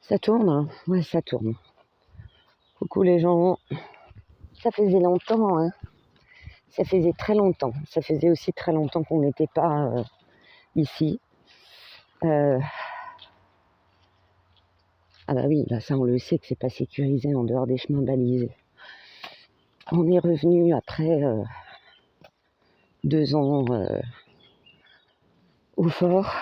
Ça tourne, hein. Ouais, ça tourne. Coucou les gens. Ça faisait longtemps, hein. Ça faisait très longtemps. Ça faisait aussi très longtemps qu'on n'était pas ici. Ah bah oui, là, ça on le sait que c'est pas sécurisé en dehors des chemins balisés. On est revenu après 2 ans au fort.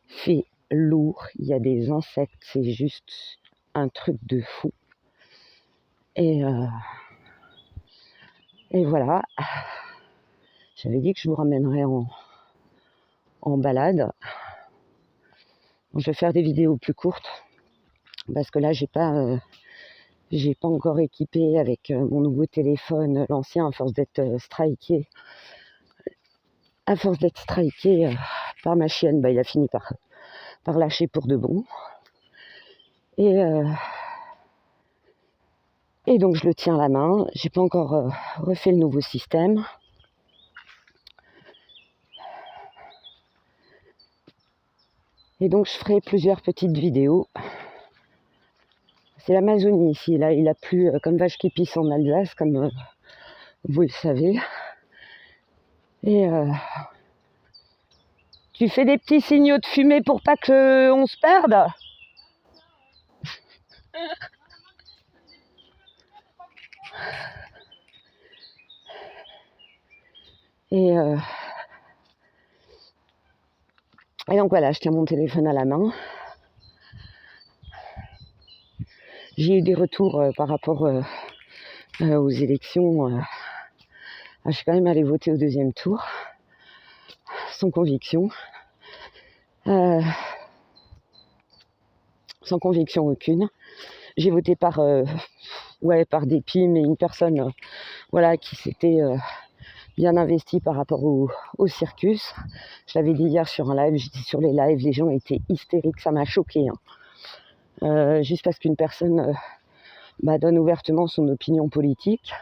Fait lourd, il y a des insectes, c'est juste un truc de fou. Et voilà. J'avais dit que je vous ramènerais en balade. Je vais faire des vidéos plus courtes parce que là j'ai pas encore équipé avec mon nouveau téléphone, l'ancien, à force d'être striké. À force d'être striké par ma chienne, il a fini par lâcher pour de bon. Et donc je le tiens à la main. J'ai pas encore refait le nouveau système. Et donc je ferai plusieurs petites vidéos. C'est l'Amazonie ici. Là, il a plu comme vache qui pisse en Alsace, comme vous le savez. Et tu fais des petits signaux de fumée pour pas qu'on se perde. Et donc voilà, je tiens mon téléphone à la main. J'ai eu des retours par rapport aux élections. Je suis quand même allée voter au deuxième tour, sans conviction. Sans conviction aucune. J'ai voté par dépit, mais une personne qui s'était bien investie par rapport au circus. Je l'avais dit hier sur un live, j'étais sur les lives, les gens étaient hystériques, ça m'a choqué. Juste parce qu'une personne donne ouvertement son opinion politique.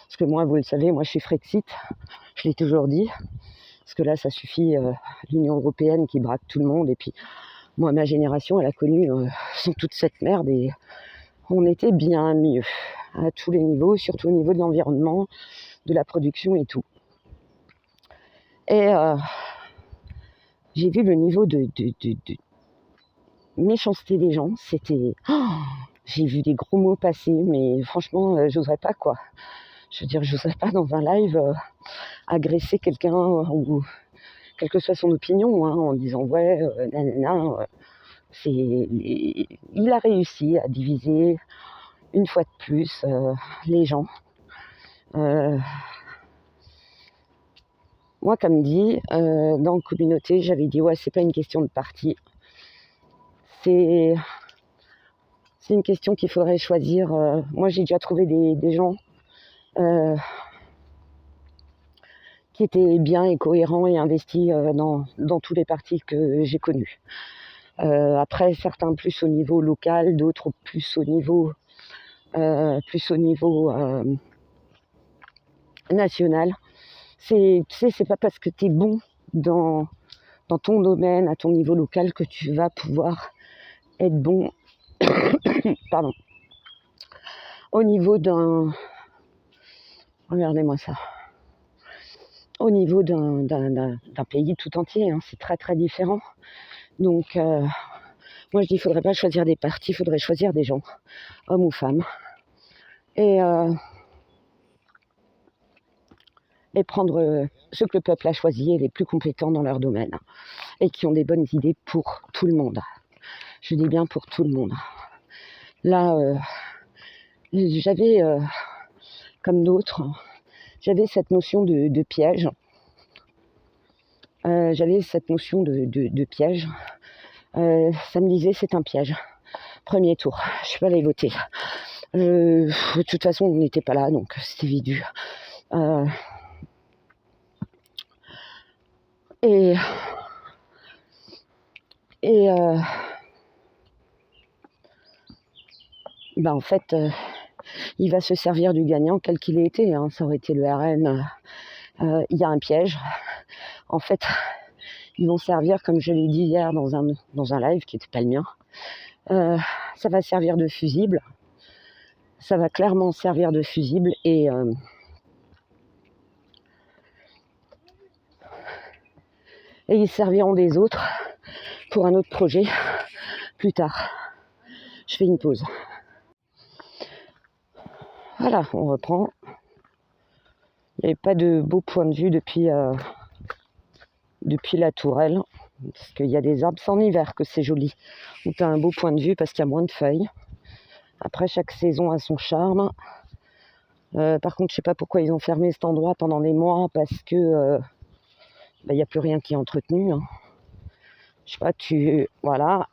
Parce que moi, vous le savez, moi je suis Frexit, je l'ai toujours dit. Parce que là, ça suffit, l'Union européenne qui braque tout le monde. Et puis, moi, ma génération, elle a connu toute cette merde et on était bien mieux à tous les niveaux, surtout au niveau de l'environnement, de la production et tout. Et j'ai vu le niveau de méchanceté des gens. C'était... j'ai vu des gros mots passer, mais franchement, j'oserais pas, quoi. Je veux dire, j'oserais pas dans un live agresser quelqu'un ou quelle que soit son opinion, en disant il a réussi à diviser une fois de plus les gens. Moi, comme dit, dans la communauté, j'avais dit c'est pas une question de parti, c'est une question qu'il faudrait choisir. Moi, j'ai déjà trouvé des gens qui étaient bien et cohérents et investis dans tous les partis que j'ai connus. Après, certains plus au niveau local, d'autres plus au niveau national. C'est pas parce que tu es bon dans ton domaine, à ton niveau local, que tu vas pouvoir être bon pardon, au niveau d'un... Regardez-moi ça. Au niveau d'un pays tout entier, c'est très très différent. Donc, moi je dis, il ne faudrait pas choisir des partis, il faudrait choisir des gens, hommes ou femmes. Et prendre ceux que le peuple a choisis et les plus compétents dans leur domaine et qui ont des bonnes idées pour tout le monde. Je dis bien pour tout le monde. Là, j'avais, comme d'autres, j'avais cette notion de piège. J'avais cette notion de piège. Ça me disait, c'est un piège. Premier tour, je suis pas allée voter. De toute façon, on n'était pas là, donc c'était vidu. En fait, il va se servir du gagnant quel qu'il ait été. Ça aurait été le RN. Il y a un piège. En fait, Ils vont servir, comme je l'ai dit hier dans un live qui n'était pas le mien, ça va servir de fusible. Ça va clairement servir de fusible et ils serviront des autres pour un autre projet plus tard. Je fais une pause. Voilà, on reprend. Il n'y avait pas de beau point de vue depuis la tourelle, parce qu'il y a des arbres, c'est en hiver que c'est joli, où tu as un beau point de vue parce qu'il y a moins de feuilles. Après, chaque saison a son charme. Par contre, je ne sais pas pourquoi ils ont fermé cet endroit pendant des mois, parce que il n'y a plus rien qui est entretenu. Hein. Je sais pas, voilà.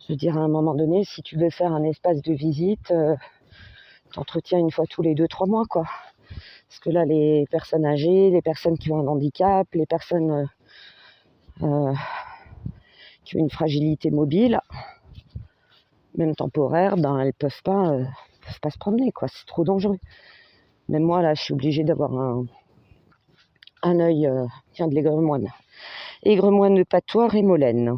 Je veux dire, à un moment donné, si tu veux faire un espace de visite, tu entretiens une fois tous les 2-3 mois, quoi. Parce que là, les personnes âgées, les personnes qui ont un handicap, les personnes qui ont une fragilité mobile, même temporaire, ben, elles peuvent pas se promener, quoi. C'est trop dangereux. Même moi, là, je suis obligée d'avoir un œil, tiens, de l'aigremoine. Aigremoine de Patoire et Molène.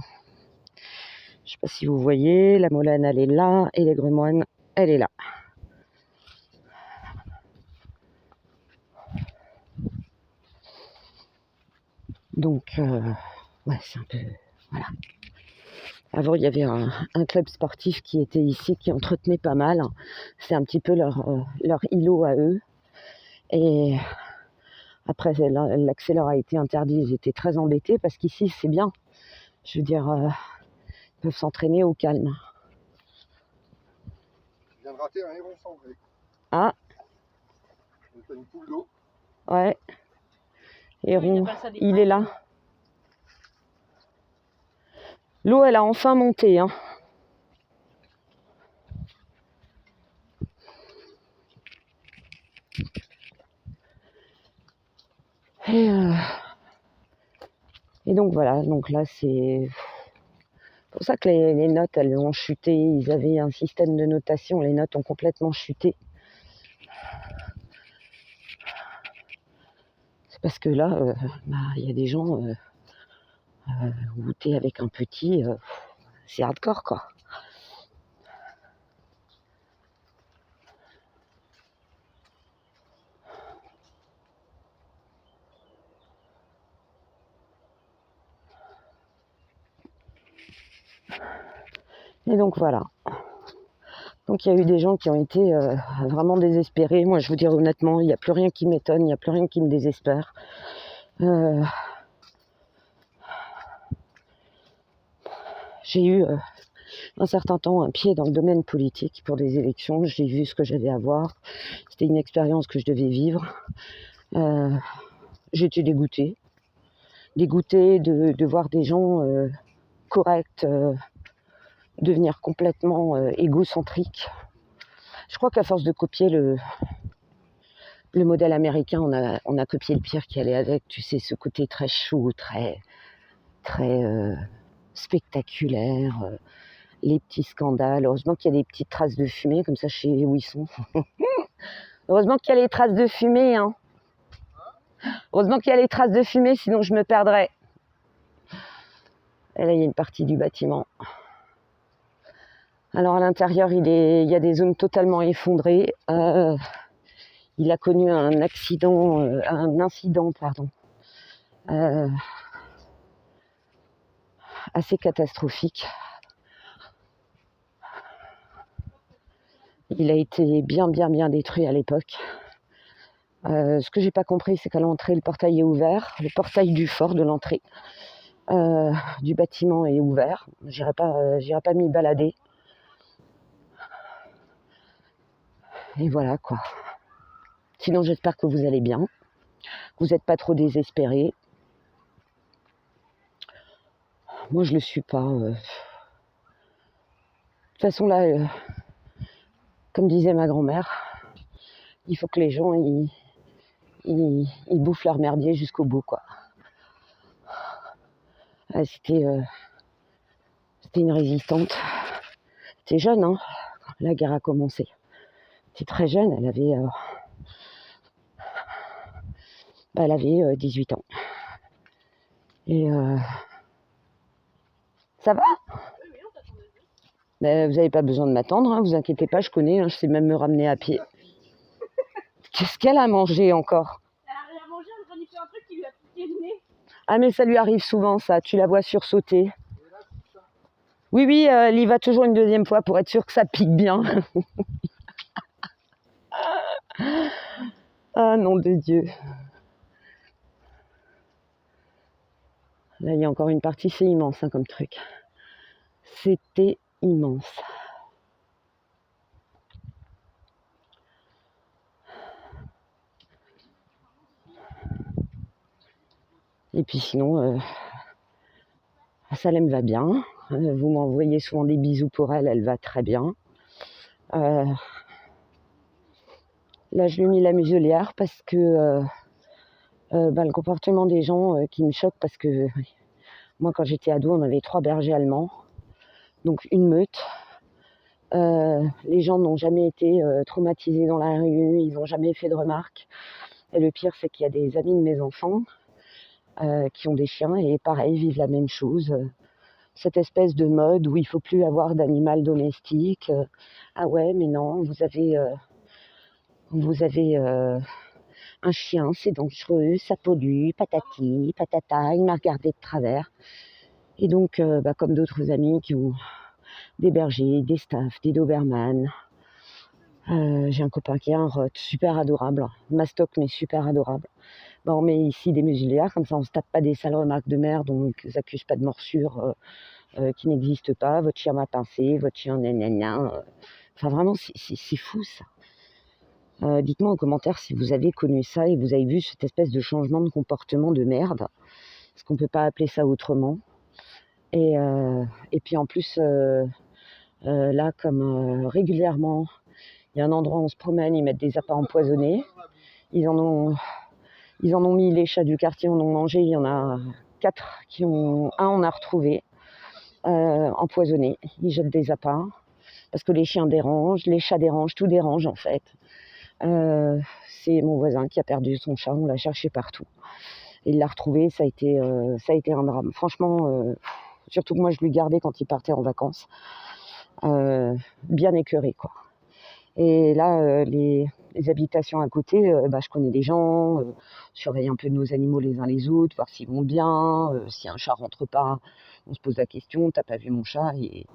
Je sais pas si vous voyez, la Molène, elle est là, et l'aigremoine, elle est là. Donc, ouais, c'est un peu... Voilà. Avant, il y avait un club sportif qui était ici, qui entretenait pas mal. C'est un petit peu leur îlot à eux. Et après, l'accès leur a été interdit. Ils étaient très embêtés parce qu'ici, c'est bien. Je veux dire, ils peuvent s'entraîner au calme. Je viens de rater un héron cendré. Ah. C'est une poule d'eau. Ouais. Héron, il est là. L'eau, elle a enfin monté. Hein. Et donc voilà, donc là c'est pour ça que les notes elles ont chuté. Ils avaient un système de notation, les notes ont complètement chuté. C'est parce que là, il y a des gens où t'es avec un petit, c'est hardcore quoi. Et donc voilà. Donc il y a eu des gens qui ont été vraiment désespérés. Moi je vous dis honnêtement, il n'y a plus rien qui m'étonne, il n'y a plus rien qui me désespère. J'ai eu un certain temps un pied dans le domaine politique pour des élections. J'ai vu ce que j'avais à voir. C'était une expérience que je devais vivre. J'étais dégoûtée. Dégoûtée de voir des gens corrects devenir complètement égocentriques. Je crois qu'à force de copier le modèle américain, on a copié le pire qui allait avec. Tu sais, ce côté très chou, très spectaculaire, les petits scandales. Heureusement qu'il y a des petites traces de fumée, comme ça je sais où ils sont. Heureusement qu'il y a les traces de fumée, hein. Heureusement qu'il y a les traces de fumée, sinon je me perdrais. Et là, il y a une partie du bâtiment. Alors, à l'intérieur, il y a des zones totalement effondrées. Il a connu un incident, assez catastrophique. Il a été bien détruit à l'époque. Ce que j'ai pas compris, c'est qu'à l'entrée, le portail est ouvert. Le portail du fort de l'entrée du bâtiment est ouvert. J'irai pas m'y balader. Et voilà quoi. Sinon, j'espère que vous allez bien. Vous n'êtes pas trop désespérés. Moi, je le suis pas. De toute façon, là, comme disait ma grand-mère, il faut que les gens ils bouffent leur merdier jusqu'au bout, quoi. C'était une résistante. C'était jeune, hein, quand la guerre a commencé. C'était très jeune, elle avait 18 ans. Et ça va? Ben, vous n'avez pas besoin de m'attendre, hein, vous inquiétez pas, je connais, hein, je sais même me ramener à pied. Qu'est-ce qu'elle a mangé encore? Elle a mangé, elle a fait un truc qui lui a piqué le nez. Ah mais ça lui arrive souvent ça, tu la vois sursauter. Oui, oui, elle y va toujours une deuxième fois pour être sûre que ça pique bien. Ah nom de Dieu. Là il y a encore une partie, c'est immense hein, comme truc. C'était immense. Et puis sinon, Salem va bien. Vous m'envoyez souvent des bisous pour elle, elle va très bien. Là, je lui ai mis la muselière parce que le comportement des gens qui me choque parce que moi, quand j'étais ado, on avait 3 bergers allemands, donc une meute. Les gens n'ont jamais été traumatisés dans la rue, ils n'ont jamais fait de remarques. Et le pire, c'est qu'il y a des amis de mes enfants qui ont des chiens et pareil, vivent la même chose. Cette espèce de mode où il ne faut plus avoir d'animal domestique. Ah ouais, mais non, vous avez un chien, c'est dangereux, ça pollue, patati, patata, il m'a regardé de travers. Et donc, comme d'autres amis qui ont des bergers, des staffs, des dobermans. J'ai un copain qui a un rot, super adorable, mastoc mais super adorable. On met ici des muselières, comme ça on se tape pas des sales remarques de merde, on ne vous accuse pas de morsure qui n'existe pas, votre chien m'a pincé, votre chien nanana. Enfin vraiment, c'est fou ça. Dites-moi en commentaire si vous avez connu ça et vous avez vu cette espèce de changement de comportement de merde, parce qu'on ne peut pas appeler ça autrement. Et puis en plus, là, comme régulièrement, il y a un endroit où on se promène, ils mettent des appâts empoisonnés. Ils en ont mis, les chats du quartier en ont mangé. Il y en a 4 on a retrouvé empoisonné. Ils jettent des appâts parce que les chiens dérangent, les chats dérangent, tout dérange en fait. C'est mon voisin qui a perdu son chat, on l'a cherché partout. Il l'a retrouvé, ça a été un drame. Franchement, surtout que moi je lui gardais quand il partait en vacances. Bien écœuré quoi. Et là, les habitations à côté, je connais des gens, surveille un peu nos animaux les uns les autres, voir s'ils vont bien, si un chat rentre pas, on se pose la question, t'as pas vu mon chat? Et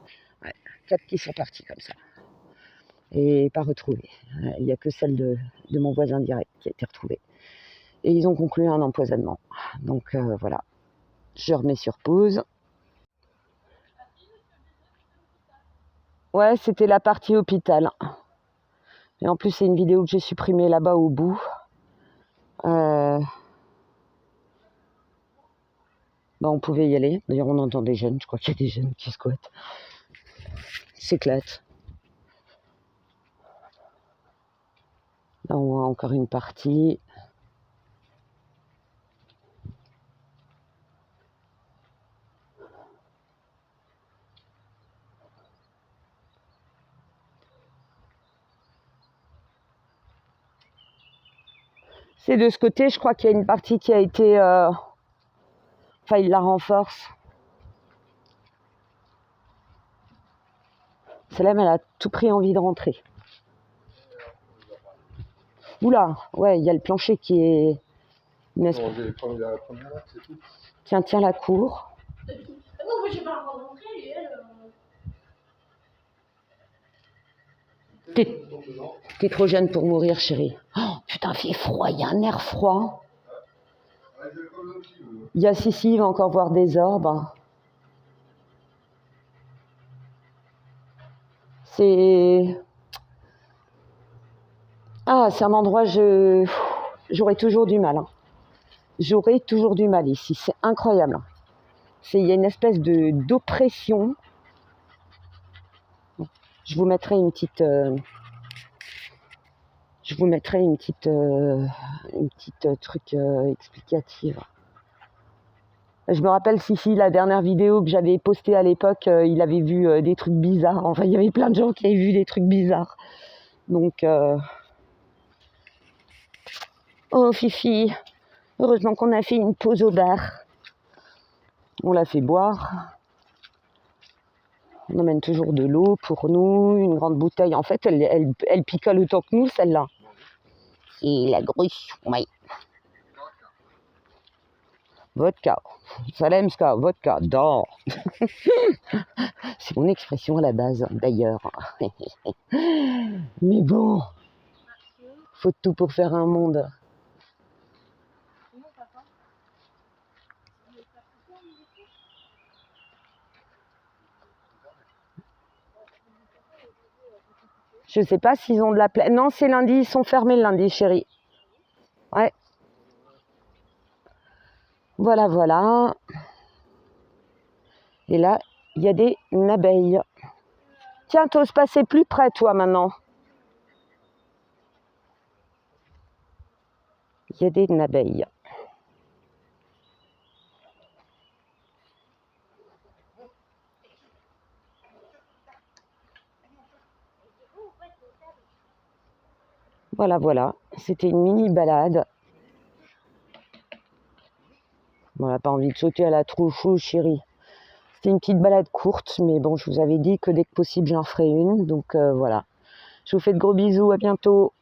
4 qui sont partis comme ça. Et pas retrouvés. Il n'y a que celle de mon voisin direct qui a été retrouvée. Et ils ont conclu un empoisonnement. Donc voilà, je remets sur pause. Ouais, c'était la partie hôpital. Et en plus, c'est une vidéo que j'ai supprimée là-bas au bout. On pouvait y aller. D'ailleurs, on entend des jeunes. Je crois qu'il y a des jeunes qui squattent. S'éclatent. Là, on voit encore une partie. C'est de ce côté, je crois qu'il y a une partie qui a été... il la renforce. Celle-là, elle a tout pris envie de rentrer. Oula, ouais, il y a le plancher qui est... Tiens, la cour. Non, moi j'ai pas encore rentré et elle... T'es trop jeune pour mourir, chérie. Oh, putain, il fait froid, il y a un air froid. Il y a Sissi, il va encore voir des orbes. C'est un endroit, j'aurais toujours du mal. J'aurais toujours du mal ici, c'est incroyable. Il y a une espèce d'oppression. Je vous mettrai une petite... truc explicative. Je me rappelle Sissi, la dernière vidéo que j'avais postée à l'époque, il avait vu des trucs bizarres. Enfin, il y avait plein de gens qui avaient vu des trucs bizarres. Donc, oh Fifi, heureusement qu'on a fait une pause au bar. On la fait boire. On emmène toujours de l'eau pour nous, une grande bouteille. En fait, elle picole autant que nous, celle-là. Et la gruche, oui. Vodka. Salemska, vodka, d'or. C'est mon expression à la base, d'ailleurs. Mais bon, faut de tout pour faire un monde. Je sais pas s'ils ont de la place. Non, c'est lundi, ils sont fermés le lundi, chérie. Ouais. Voilà, voilà. Et là, il y a des abeilles. Tiens, t'oses passer plus près, toi, maintenant. Il y a des abeilles. Voilà, voilà. C'était une mini balade. On n'a pas envie de sauter à la trouchou, chérie. C'était une petite balade courte, mais bon, je vous avais dit que dès que possible, j'en ferai une. Donc voilà. Je vous fais de gros bisous, à bientôt.